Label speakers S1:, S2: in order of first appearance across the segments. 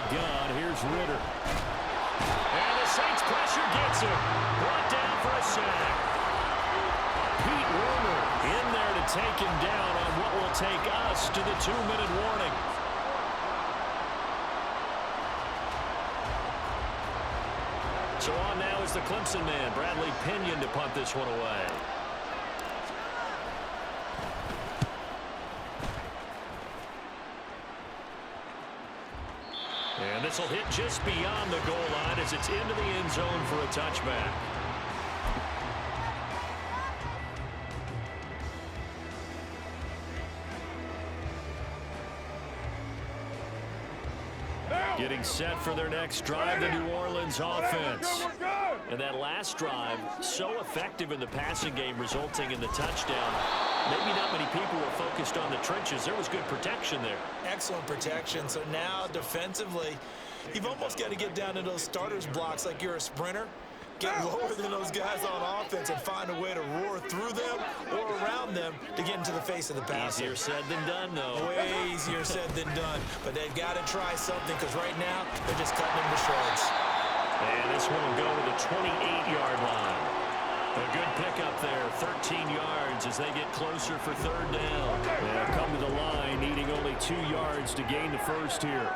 S1: the gun. Here's Ritter. And the Saints pressure gets him. Brought down for a sack. Pete Werner in there to take him down on what will take us to the 2-minute warning. So on now is the Clemson man, Bradley Pinion, to punt this one away. And this will hit just beyond the goal line as it's into the end zone for a touchback. Getting set for their next drive, the New Orleans offense. And that last drive, so effective in the passing game, resulting in the touchdown. Maybe not many people were focused on the trenches. There was good protection there.
S2: Excellent protection. So now defensively, you've almost got to get down to those starters blocks like you're a sprinter. Get lower than those guys on offense and find a way to roar through them or around them to get into the face of the passer.
S1: Easier said than done, though.
S2: Way easier said than done. But they've got to try something because right now they're just cutting them to shreds.
S1: And this one will go to the 28-yard line. A good pickup there, 13 yards as they get closer for third down. They'll come to the line, needing only 2 yards to gain the first here.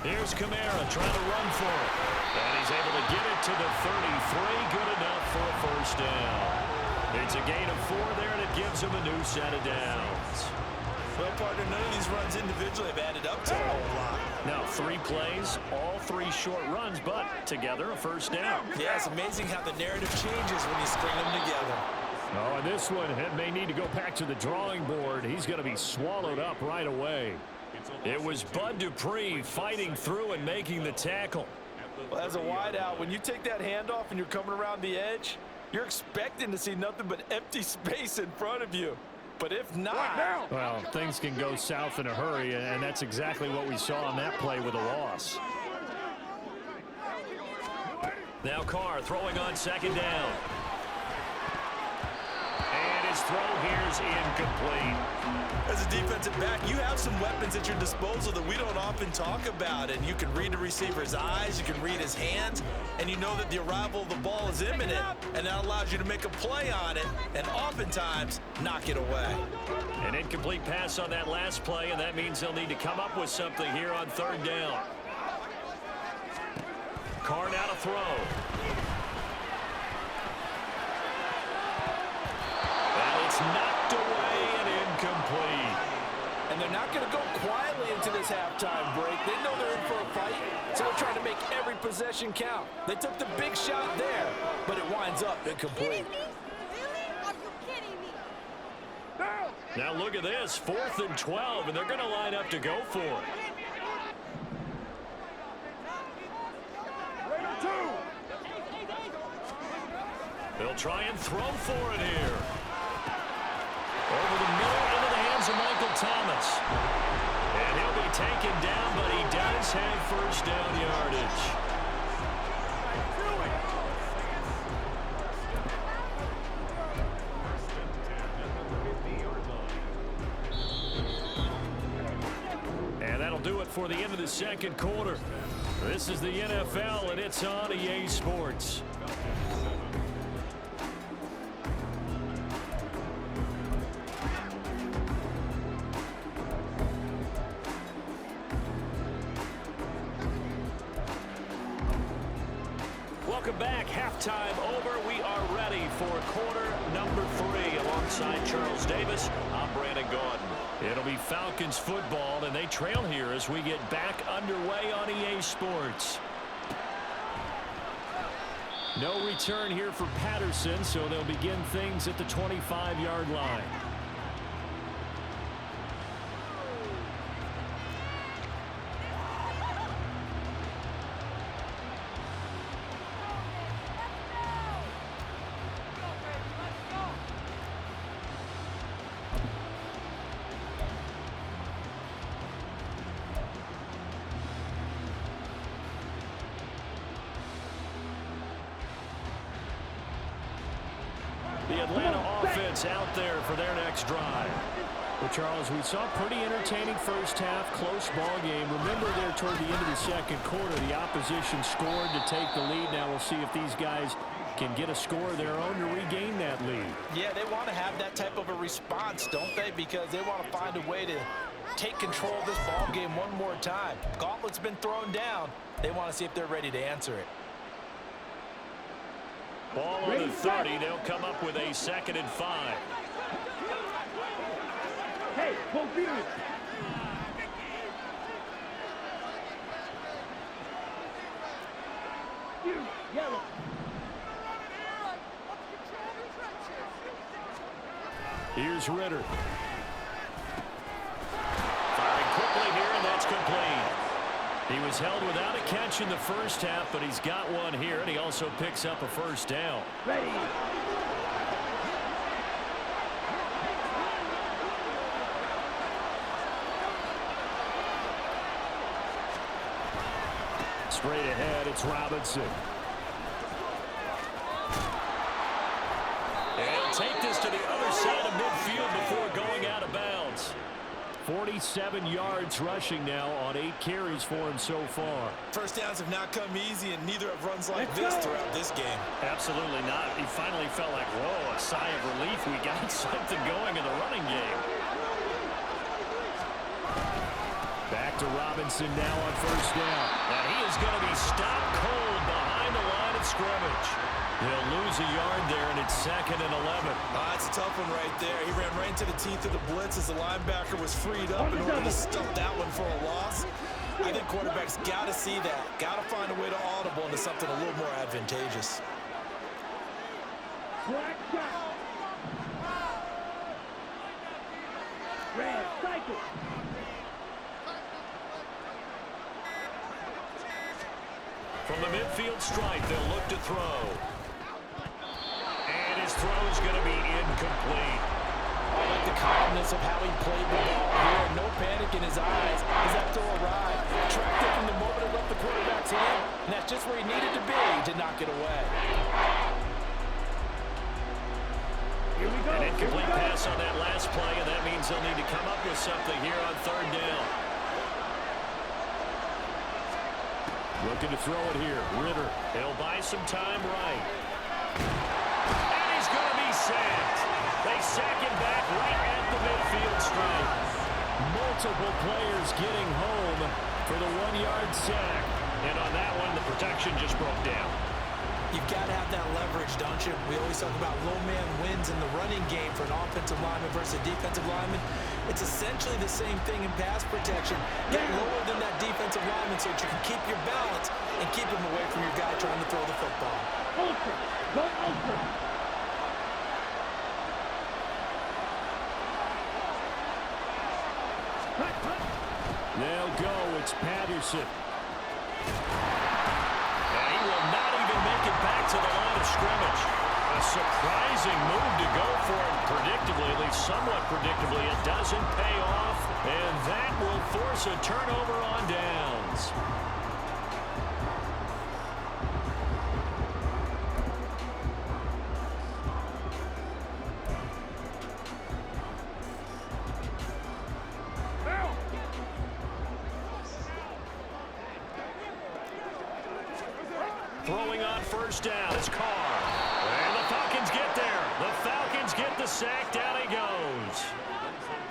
S1: Here's Kamara trying to run for it. And he's able to get it to the 33. Good enough for a first down. It's a gain of 4 there, and it gives him a new set of downs.
S2: Well, partner, none of these runs individually have added up to a whole lot.
S1: Now, 3 plays, all 3 short runs, but together a first down.
S2: Yeah, it's amazing how the narrative changes when you string them together.
S1: Oh, and this one may need to go back to the drawing board. He's going to be swallowed up right away. It was Bud Dupree fighting through and making the tackle.
S2: Well, as a wideout, when you take that handoff and you're coming around the edge, you're expecting to see nothing but empty space in front of you. But if not...
S1: Well, things can go south in a hurry, and that's exactly what we saw on that play with a loss. Now Carr throwing on second down. And his throw here is incomplete.
S2: As a defensive back, you have some weapons at your disposal that we don't often talk about. And you can read the receiver's eyes, you can read his hands, and you know that the arrival of the ball is imminent. And that allows you to make a play on it and oftentimes knock it away.
S1: An incomplete pass on that last play, and that means they'll need to come up with something here on third down. Carr now to throw. And it's knocked away and incomplete.
S2: And they're not going to go quietly into this halftime break. They know they're in for a fight, so they're trying to make every possession count. They took the big shot there, but it winds up incomplete.
S1: Now look at this, 4th and 12, and they're going to line up to go for it. They'll try and throw for it here. Over the middle into the hands of Michael Thomas. And he'll be taken down, but he does have first down yardage. And that'll do it for the end of the second quarter. This is the NFL, and it's on EA Sports. Welcome back. Halftime over. We are ready for quarter number 3. Alongside Charles Davis, I'm Brandon Gaudin. It'll be Falcons football, and they trail here as we get back underway on EA Sports. No return here for Patterson, so they'll begin things at the 25-yard line. The Atlanta offense out there for their next drive. Well, Charles, we saw a pretty entertaining first half, close ball game. Remember there toward the end of the second quarter, the opposition scored to take the lead. Now we'll see if these guys can get a score of their own to regain that lead.
S2: Yeah, they want to have that type of a response, don't they? Because they want to find a way to take control of this ball game one more time. Gauntlet's been thrown down. They want to see if they're ready to answer it.
S1: Ball on the 30. They'll come up with a 2nd and 5.
S3: Hey, go beat it. You, yellow.
S1: Here's Ritter. Firing quickly here, and that's complete. He was held without a catch in the first half, but he's got one here, and he also picks up a first down.
S3: Ready.
S1: Straight ahead, it's Robinson. And he'll take this to the other side of midfield before going out of bounds. 47 yards rushing now on 8 carries for him so far.
S2: First downs have not come easy, and neither have runs like this throughout this game.
S1: Absolutely not. He finally felt like, whoa, a sigh of relief. We got something going in the running game. Back to Robinson now on first down. And he is going to be stopped cold behind the line of scrimmage. He'll lose a yard there, and it's 2nd and 11.
S2: That's a tough one right there. He ran right into the teeth of the blitz as the linebacker was freed up in order to stuff that one for a loss. I think quarterbacks got to see that. Got to find a way to audible into something a little more advantageous.
S3: Black shot. Red cycle.
S1: From the midfield stripe, they'll look to throw. And his throw's going to be incomplete.
S2: I like the calmness of how he played the ball here. No panic in his eyes as that throw arrived. Tracked it from the moment it left the quarterback's hand, and that's just where he needed to be to knock it away.
S3: Here we go.
S1: An incomplete pass on that last play, and that means they'll need to come up with something here on 3rd down. Looking to throw it here. Ritter. He'll buy some time right. And he's going to be sacked. They sack him back right at the midfield stripe. Multiple players getting home for the 1-yard sack. And on that one, the protection just broke down.
S2: You've got to have that leverage, don't you? We always talk about low man wins in the running game for an offensive lineman versus a defensive lineman. It's essentially the same thing in pass protection. Get lower than that defensive lineman so that you can keep your balance and keep him away from your guy trying to throw the football.
S3: Ultra. Go ultra.
S1: They'll go. It's Patterson. And he will not even make it back to the line of scrimmage. A surprising move to go for it predictably, at least somewhat predictably. It doesn't pay off, and that will force a turnover on downs. Throwing on first down, it's Carr. And the Falcons get there. The Falcons get the sack. Down he goes.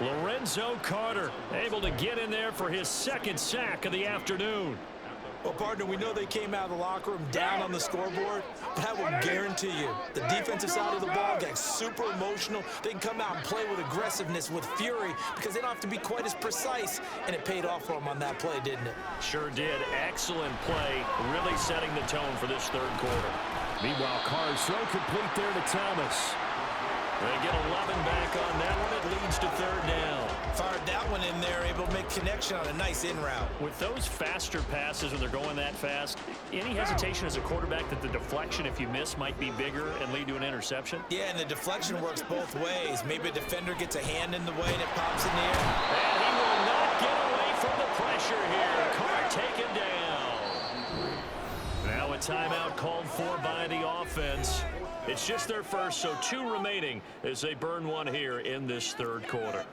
S1: Lorenzo Carter able to get in there for his 2nd sack of the afternoon.
S2: Well, partner, we know they came out of the locker room down on the scoreboard, but I will guarantee you the defensive side of the ball gets super emotional. They can come out and play with aggressiveness, with fury, because they don't have to be quite as precise, and it paid off for them on that play, didn't it?
S1: Sure did. Excellent play, really setting the tone for this 3rd quarter. Meanwhile, Carr's throw complete there to Thomas. They get 11 back on that one. It leads to 3rd down.
S2: Fired that one in there, able to make connection on a nice in route.
S1: With those faster passes when they're going that fast, any hesitation as a quarterback that the deflection, if you miss, might be bigger and lead to an interception?
S2: Yeah, and the deflection works both ways. Maybe a defender gets a hand in the way and it pops in the air.
S1: And he will not get away from the pressure here. Carr taken down. Now a timeout called for by the offense. It's just their first, so 2 remaining as they burn one here in this 3rd quarter.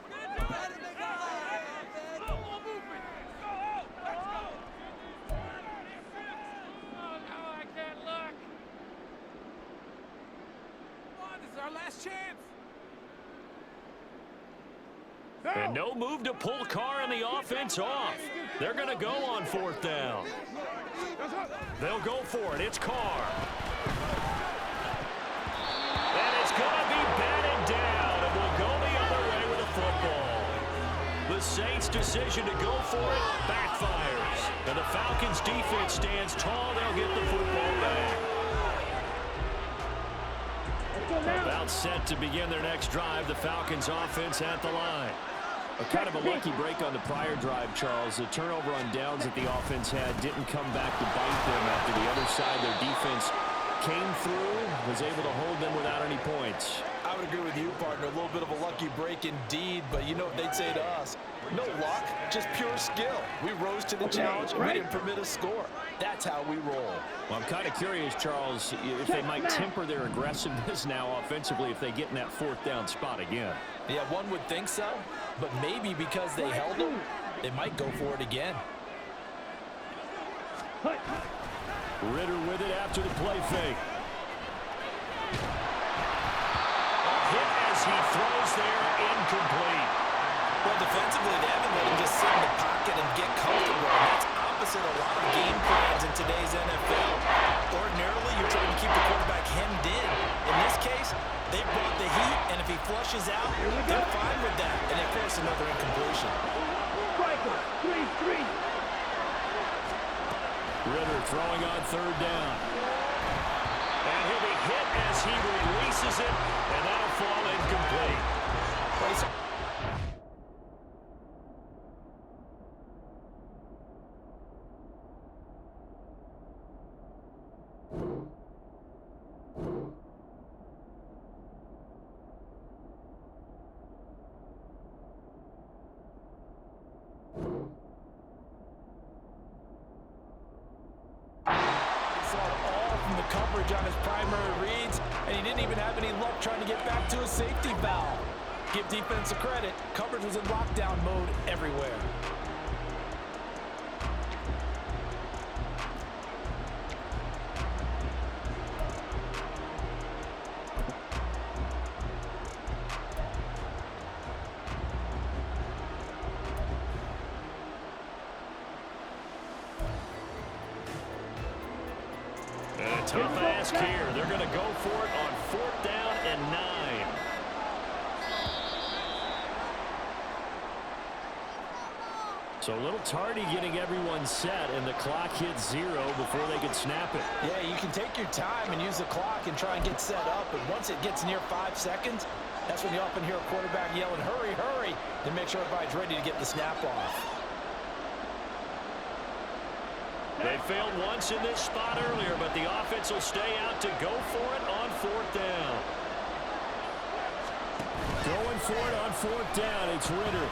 S1: And no move to pull Carr and the offense off. They're going to go on 4th down. They'll go for it. It's Carr. And it's going to be batted down, and we'll go the other way with a football. The Saints' decision to go for it backfires. And the Falcons' defense stands tall. They'll get the football back. About set to begin their next drive. The Falcons' offense at the line. A kind of a lucky break on the prior drive, Charles. The turnover on downs that the offense had didn't come back to bite them after the other side. Their defense came through, was able to hold them without any points.
S2: I would agree with you, partner. A little bit of a lucky break indeed, but you know what they'd say to us. No luck, just pure skill. We rose to the challenge, and we didn't permit a score. That's how we roll.
S1: Well, I'm kind of curious, Charles, if they might temper their aggressiveness now offensively if they get in that 4th down spot again.
S2: Yeah, one would think so, but maybe because they held them, they might go for it again.
S1: Ritter with it after the play fake. A hit as he throws there, incomplete.
S2: Well, defensively, they haven't let him just sit in the pocket and get comfortable. And that's opposite a lot of game plans in today's NFL. Ordinarily, you're trying to keep the quarterback hemmed in. In this case, they brought the heat, and if he flushes out, they're fine with that. And they force another incompletion.
S3: Striker, 3-3.
S1: Ritter throwing on 3rd down. And he'll be hit as he releases it, and that'll fall incomplete.
S2: Coverage on his primary reads, and he didn't even have any luck trying to get back to his safety valve. Give defense a credit. Coverage was in lockdown mode everywhere.
S1: Tough ask here. They're going to go for it on 4th down and 9. So a little tardy getting everyone set, and the clock hits 0 before they can snap it.
S2: Yeah, you can take your time and use the clock and try and get set up, but once it gets near 5 seconds, that's when you often hear a quarterback yelling, hurry, hurry, to make sure everybody's ready to get the snap off.
S1: They failed once in this spot earlier, but the offense will stay out to go for it on 4th down. Going for it on 4th down, it's Ritter.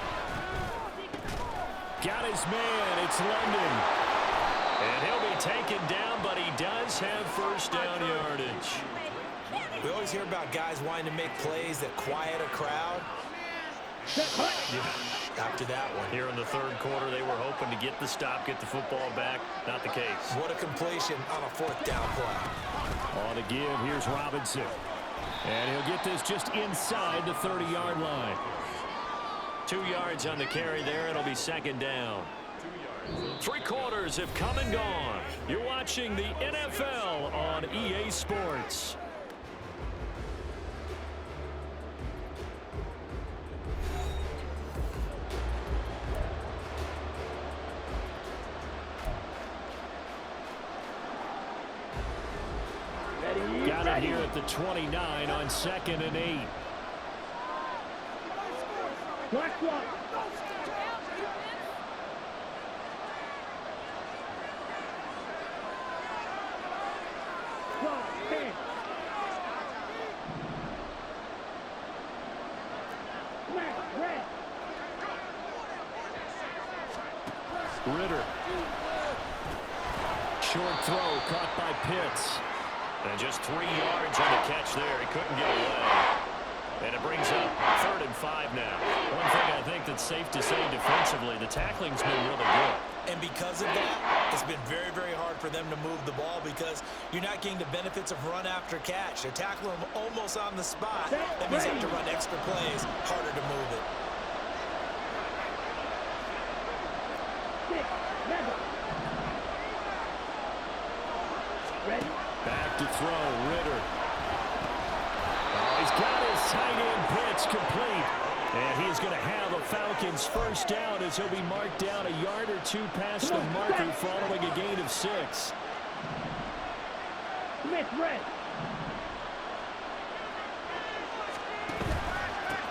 S1: Got his man, it's London. And he'll be taken down, but he does have 1st down yardage.
S2: We always hear about guys wanting to make plays that quiet a crowd. After that one.
S1: Here in the 3rd quarter, they were hoping to get the stop, get the football back. Not the case.
S2: What a completion on a 4th down play.
S1: On the give, here's Robinson. And he'll get this just inside the 30-yard line. 2 yards on the carry there. It'll be 2nd down. 3 quarters have come and gone. You're watching the NFL on EA Sports. Got it here at the 29 on 2nd and 8.
S3: Black one.
S1: Ritter. Short throw caught by Pitts. And just 3 yards on the catch there. He couldn't get away. And it brings up 3rd and 5 now. One thing I think it's safe to say defensively, the tackling's been really good.
S2: And because of that, it's been very, very hard for them to move the ball because you're not getting the benefits of run after catch. They're tackling them almost on the spot. That means you have to run extra plays, harder to move it.
S3: Ready?
S1: Back to throw, Ritter. Oh, he's got his tight end pitch complete. And he's going to have a Falcons first down as he'll be marked down a yard or two past the marker following a gain of 6.
S3: Smith, red.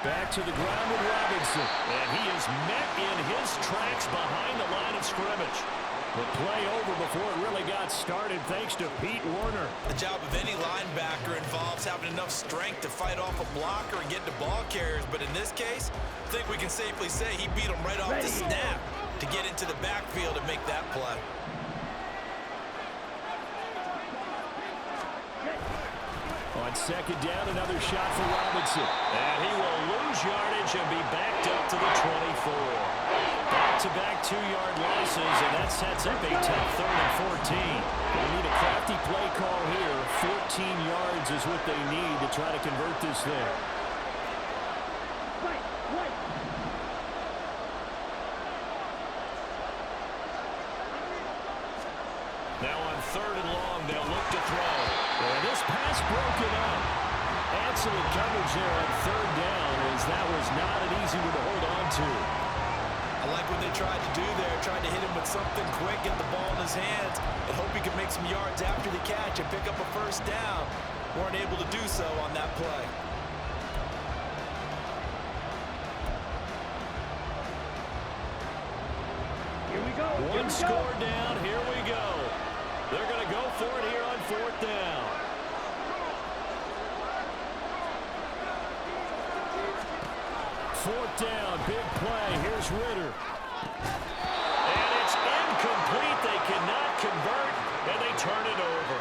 S1: Back to the ground with Robinson. And he is met in his tracks behind the line of scrimmage. The play over before it really got started thanks to Pete Werner.
S2: The job of any linebacker involves having enough strength to fight off a blocker and get to ball carriers. But in this case, I think we can safely say he beat him right off the snap to get into the backfield and make that play.
S1: On second down, another shot for Robinson. And he will lose yardage and be backed up to the 24. Back-to-back 2-yard losses, and that sets up a tough 3rd and 14. They need a crafty play call here. 14 yards is what they need to try to convert this thing. Now on 3rd and long, they'll look to throw. And this pass broken up. Excellent coverage there on 3rd down, as that was not an easy one to hold on to.
S2: I like what they tried to do there, tried to hit him with something quick, get the ball in his hands, and hope he can make some yards after the catch and pick up a first down. Weren't able to do so on that play.
S3: Here we go.
S1: One score down, here we go. They're going to go for it here on 4th down. Fourth down, big play. Here's Ritter. And it's incomplete. They cannot convert, and they turn it over.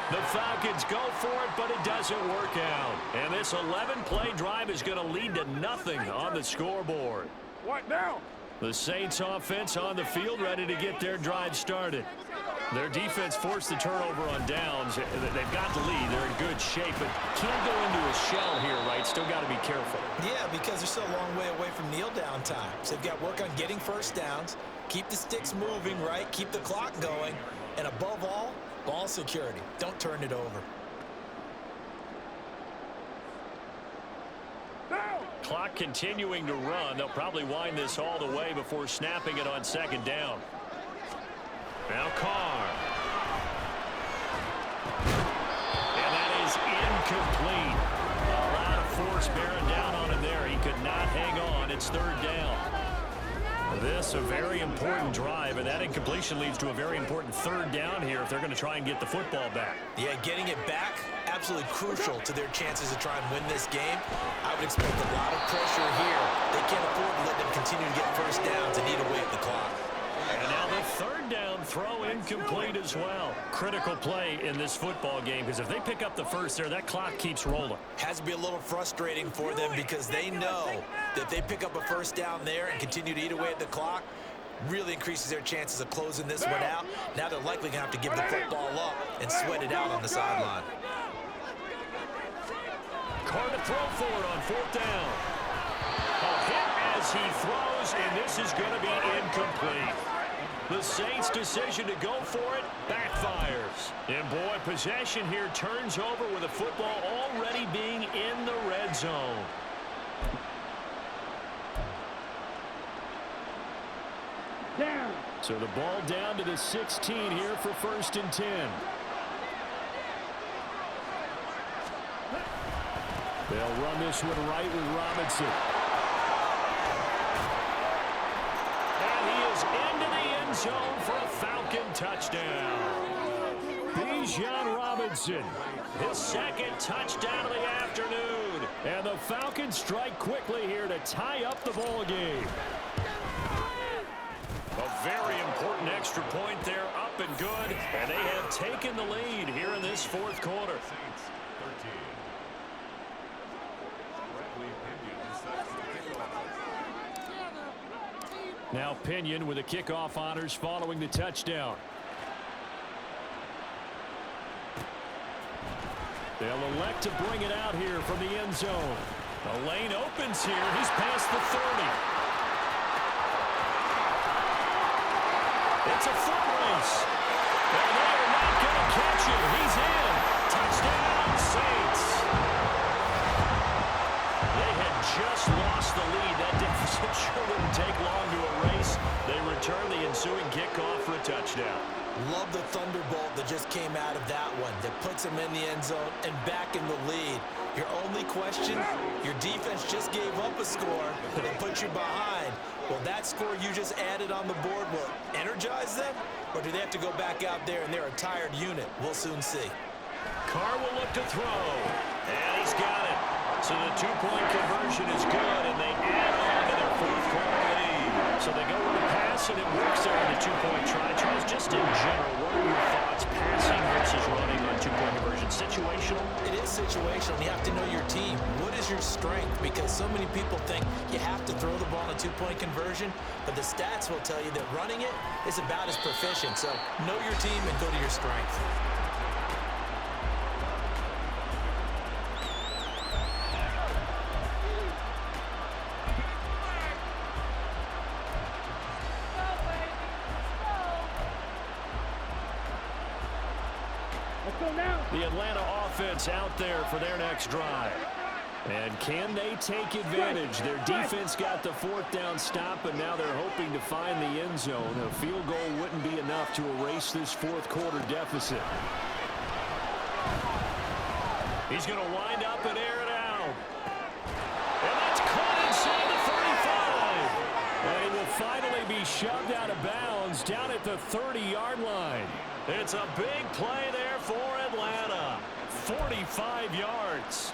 S1: The Falcons go for it, but it doesn't work out. And this 11-play drive is going to lead to nothing on the scoreboard.
S3: What now?
S1: The Saints offense on the field, ready to get their drive started. Their defense forced the turnover on downs. They've got the lead. They're in good shape, but can't go into a shell here, right? Still got to be careful.
S2: Yeah, because they're still a long way away from kneel down time. So they've got to work on getting first downs, keep the sticks moving, right? Keep the clock going, and above all, ball security. Don't turn it over.
S1: Clock continuing to run. They'll probably wind this all the way before snapping it on 2nd down. Now Carr. And that is incomplete. A lot of force bearing down on him there. He could not hang on. It's 3rd down. This a very important drive, and that incompletion leads to a very important 3rd down here if they're going to try and get the football back.
S2: Yeah, getting it back, absolutely crucial to their chances to try and win this game. I would expect a lot of pressure here. They can't afford to let them continue to get first downs and eat away at the clock.
S1: And now the 3rd down throw incomplete as well. Critical play in this football game, because if they pick up the first there, that clock keeps rolling.
S2: Has to be a little frustrating for them because they know that they pick up a first down there and continue to eat away at the clock, really increases their chances of closing this one out. Now they're likely going to have to give the football up and sweat it out on the sideline.
S1: Carr to throw for it on 4th down. A hit as he throws, and this is going to be incomplete. The Saints' decision to go for it backfires. And boy, possession here turns over with the football already being in the red zone.
S3: Down.
S1: So the ball down to the 16 here for 1st and 10. They'll run this one right with Robinson. And he is into the end zone for a Falcon touchdown. Bijan Robinson, his 2nd touchdown of the afternoon. And the Falcons strike quickly here to tie up the ball game. A very important extra point there, up and good. And they have taken the lead here in this 4th quarter. Now Pinion with the kickoff honors following the touchdown. They'll elect to bring it out here from the end zone. The lane opens here. He's past the 30. It's a foot race. And they are not going to catch him. He's in. Touchdown, Saints. They had just lost the lead. That deficit sure wouldn't take long to erase. They return the ensuing kickoff for a touchdown.
S2: Love the thunderbolt that just came out of that one. That puts him in the end zone and back in the lead. Your only question, your defense just gave up a score that put you behind. Will that score you just added on the board will energize them? Or do they have to go back out there and they're a tired unit? We'll soon see.
S1: Carr will look to throw. And he's got it. So the two-point conversion is good, and they add on to their fourth quarter lead. So they go with a pass, and it works there on the two-point try. Charles, just in general, what are your thoughts passing versus running on two-point conversion? Situational?
S2: It is situational. You have to know your team. What is your strength? Because so many people think you have to throw the ball on a two-point conversion, but the stats will tell you that running it is about as proficient. So know your team and go to your strength.
S1: The Atlanta offense out there for their next drive. And can they take advantage? Their defense got the fourth down stop, and now they're hoping to find the end zone. A field goal wouldn't be enough to erase this fourth quarter deficit. He's going to wind up and air it out. And that's caught inside the 35. And he will finally be shoved out of bounds down at the 30-yard line. It's a big play there for Atlanta. 45 yards.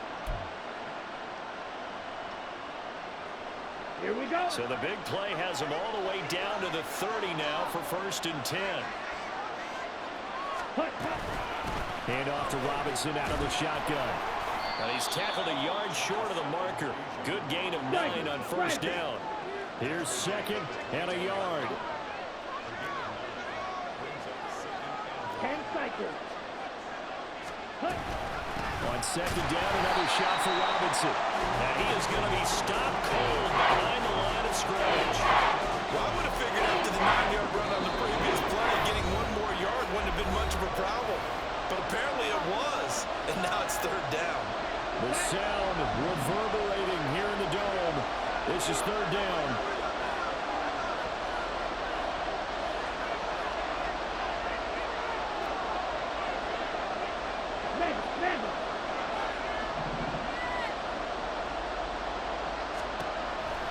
S3: Here we go.
S1: So the big play has him all the way down to the 30 now for 1st and 10. Hand off to Robinson out of the shotgun. And he's tackled a yard short of the marker. Good gain of 9 on 1st down. Here's 2nd and a yard.
S3: 10 cycles.
S1: On 2nd down, another shot for Robinson. And he is going to be stopped cold behind the line of scrimmage.
S2: Well, I would have figured after the 9-yard run on the previous play, getting one more yard wouldn't have been much of a problem. But apparently it was, and now it's 3rd down.
S1: The sound reverberating here in the dome. This is 3rd down.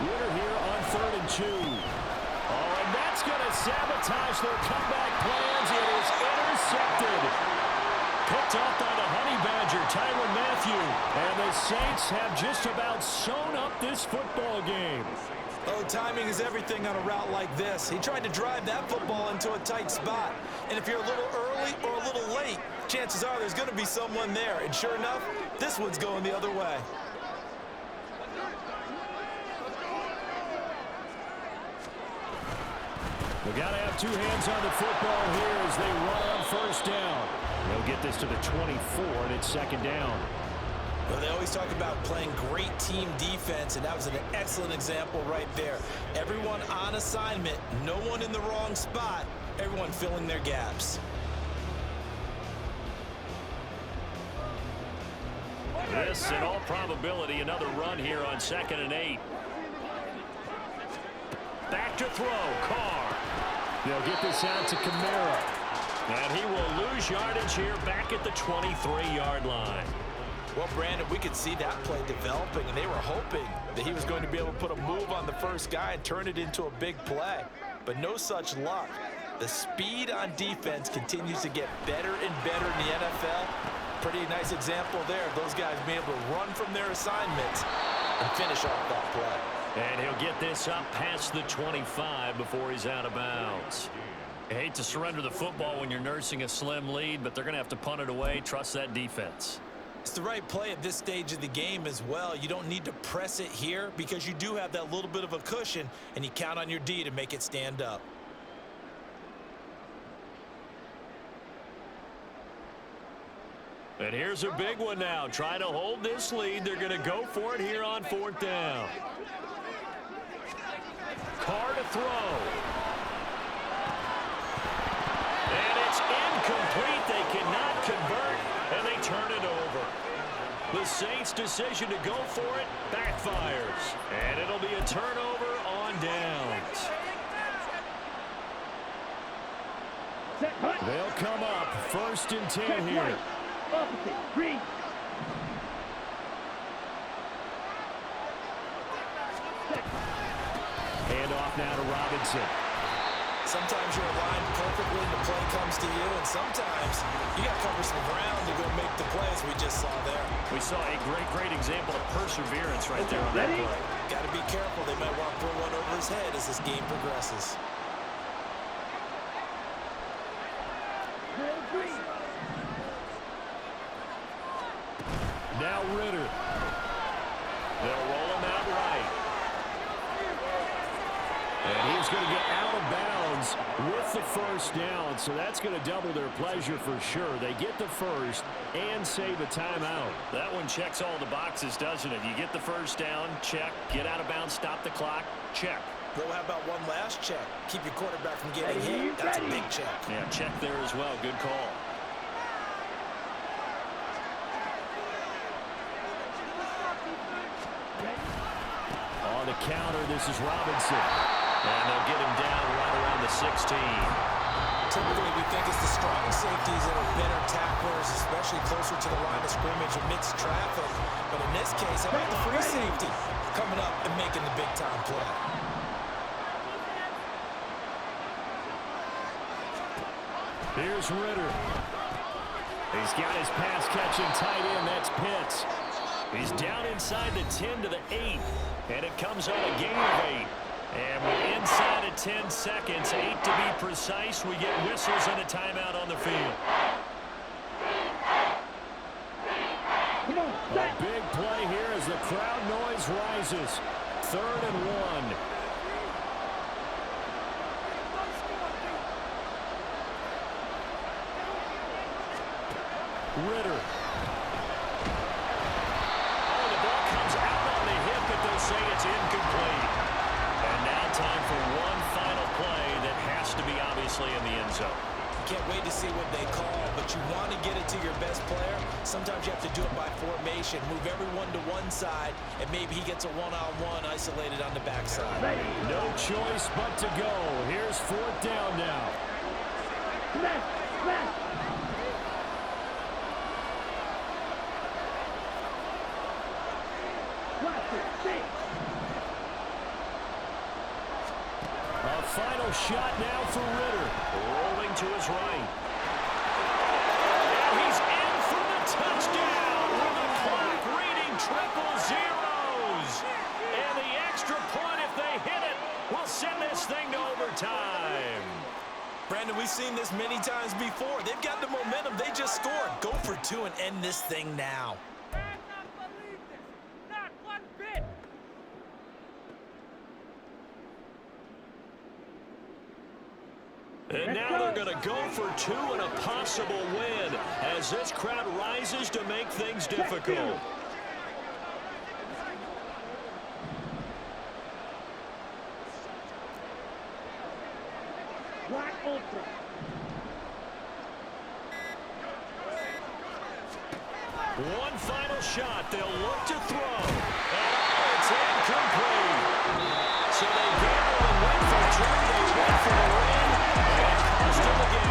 S1: Winner here on 3rd and 2. Oh, and that's going to sabotage their comeback plans. It is intercepted. Picked off by the Honey Badger, Tyrann Mathieu. And the Saints have just about sewn up this football game.
S2: Oh, timing is everything on a route like this. He tried to drive that football into a tight spot. And if you're a little early or a little late, chances are there's going to be someone there. And sure enough, this one's going the other way.
S1: We've got to have two hands on the football here as they run on 1st down. They'll get this to the 24, and it's 2nd down.
S2: Well, they always talk about playing great team defense, and that was an excellent example right there. Everyone on assignment, no one in the wrong spot, everyone filling their gaps.
S1: This, in all probability, another run here on 2nd and 8. Back to throw, Carr. They'll get this out to Kamara. And he will lose yardage here back at the 23-yard line.
S2: Well, Brandon, we could see that play developing, and they were hoping that he was going to be able to put a move on the first guy and turn it into a big play. But no such luck. The speed on defense continues to get better and better in the NFL. Pretty nice example there of those guys being able to run from their assignments and finish off that play.
S1: And he'll get this up past the 25 before he's out of bounds. I hate to surrender the football when you're nursing a slim lead, but they're going to have to punt it away. Trust that defense.
S2: It's the right play at this stage of the game as well. You don't need to press it here because you do have that little bit of a cushion, and you count on your D to make it stand up.
S1: And here's a big one now. Trying to hold this lead. They're going to go for it here on 4th down. Carr to throw. And it's incomplete. They cannot convert, and they turn it over. The Saints' decision to go for it backfires. And it'll be a turnover on downs. They'll come up 1st and 10 here.
S3: Opposite, green.
S1: Hand off now to Robinson.
S2: Sometimes you're aligned perfectly and the play comes to you, and sometimes you got to cover some ground to go make the play, as we just saw there.
S1: We saw a great example of perseverance right there on that play.
S2: Got to be careful. They might want to throw one over his head as this game progresses.
S1: Now Ritter. They'll roll him out right. And he's going to get out of bounds with the 1st down, so that's going to double their pleasure for sure. They get the 1st and save a timeout. That one checks all the boxes, doesn't it? You get the 1st down, check. Get out of bounds, stop the clock, check.
S2: Well, how about one last check? Keep your quarterback from getting hit. That's a big check.
S1: Yeah, check there as well. Good call. On the counter, this is Robinson. And they'll get him down right around the 16.
S2: Typically, we think it's the strong safeties that are better tacklers, especially closer to the line of scrimmage amidst traffic. But in this case, how about the free safety coming up and making the big-time play?
S1: Here's Ritter. He's got his pass-catching tight end. That's Pitts. He's down inside the 10 to the 8. And it comes on a gain of 8. And we're inside of 10 seconds, 8 to be precise. We get whistles and a timeout on the field. A big play here as the crowd noise rises. 3rd and 1. Ritter. Oh, the ball comes out on the hip, but they'll say it's incomplete. And now time for one final play that has to be obviously in the end zone.
S2: Can't wait to see what they call, but you want to get it to your best player. Sometimes you have to do it by formation. Move everyone to one side, and maybe he gets a one-on-one isolated on the backside.
S1: No choice but to go. Here's 4th down now. A final shot now for Ritter. Rolling to his right. And he's in for the touchdown with the clock reading triple zeros. And the extra point, if they hit it, will send this thing to overtime.
S2: Brandon, we've seen this many times before. They've got the momentum. They just scored. Go for 2 and end this thing now.
S1: And now they're going to go for 2 and a possible win as this crowd rises to make things difficult. One final shot. They'll look to throw. And it's incomplete. So they gambled and went for 2. They went for the win. And cost them the game.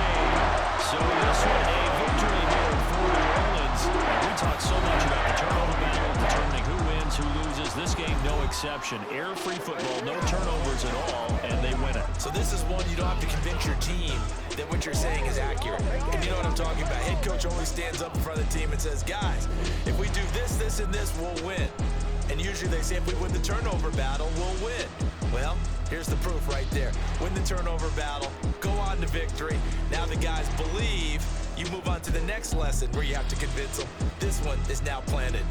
S1: So this one a victory here for New Orleans. And we talk so much about the turnover battle, determining who wins, who loses. This game, no exception. Error-free football, no turnovers at all, and they win it.
S2: So this is one you don't have to convince your team that what you're saying is accurate. And you know what I'm talking about. Head coach always stands up in front of the team and says, guys, if we do this, this, and this, we'll win. And usually they say if we win the turnover battle, we'll win. Well, here's the proof right there. Win the turnover battle, go on to victory. Now the guys believe you move on to the next lesson where you have to convince them. This one is now planted.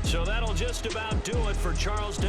S1: So that'll just about do it for Charles Davis.